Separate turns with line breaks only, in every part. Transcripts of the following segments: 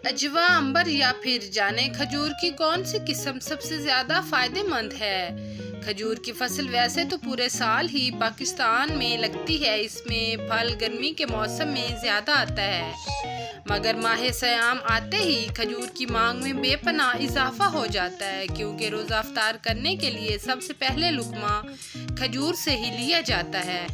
अजवा, अंबर या फिर जाने खजूर की कौन सी किस्म सबसे ज्यादा फायदेमंद है। खजूर की फसल वैसे तो पूरे साल ही पाकिस्तान में लगती है। इसमें फल गर्मी के मौसम में ज्यादा आता है, मगर माह सयाम आते ही खजूर की मांग में बेपनाह इजाफा हो जाता है, क्योंकि रोज़ा अफ्तार करने के लिए सबसे पहले लुकमा खजूर से ही लिया जाता है।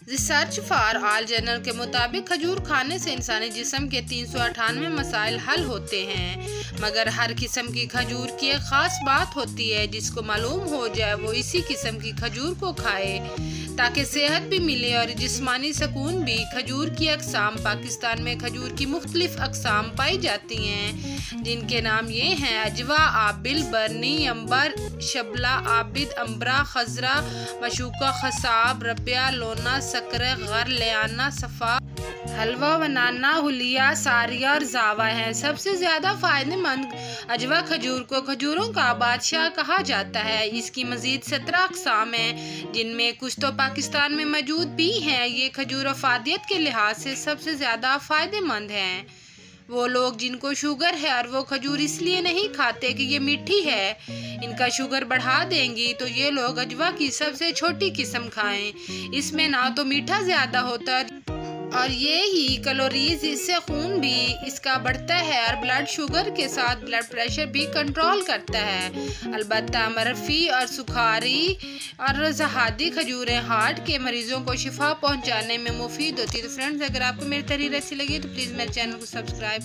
रिसर्च फॉर ऑल जर्नल के मुताबिक खजूर खाने से इंसानी जिस्म के 398 मसाइल हल होते हैं, मगर हर किस्म की खजूर की एक ख़ास बात होती है। जिसको मालूम हो जाए वो इसी किस्म की खजूर को खाए, ताकि सेहत भी मिले और जिस्मानी सुकून भी। खजूर की अक़साम। पाकिस्तान में खजूर की मुख्तलिफ अक़साम पाई जाती हैं, जिनके नाम ये हैं: अजवा, आबिल, बरनी, अंबर, शबला, आबिद, अंबरा, खजरा, मशूका, खसाब, रबिया, लोना, सकरे, गर, लियाना, सफ़ा, हलवा, वनाना, हुलिया, सारिया और जावा हैं। सबसे ज़्यादा फ़ायदेमंद अजवा खजूर को खजूरों का बादशाह कहा जाता है। इसकी मज़ीद 17 अक़साम हैं, जिनमें कुछ तो पाकिस्तान में मौजूद भी हैं। ये खजूर अफादियत के लिहाज से सबसे ज़्यादा फ़ायदेमंद हैं। वो लोग जिनको शुगर है और वो खजूर इसलिए नहीं खाते कि ये मीठी है, इनका शुगर बढ़ा देंगी, तो ये लोग अजवा की सबसे छोटी किस्म खाएं। इसमें ना तो मीठा ज़्यादा होता और ये ही कैलोरीज, इससे खून भी इसका बढ़ता है और ब्लड शुगर के साथ ब्लड प्रेशर भी कंट्रोल करता है। अलबत्ता मरफ़ी और सुखारी और जहादी खजूरें हार्ट के मरीजों को शिफा पहुंचाने में मुफीद होती है। तो फ्रेंड्स, अगर आपको मेरी तहरीर अच्छी लगी तो प्लीज़ मेरे चैनल को सब्सक्राइब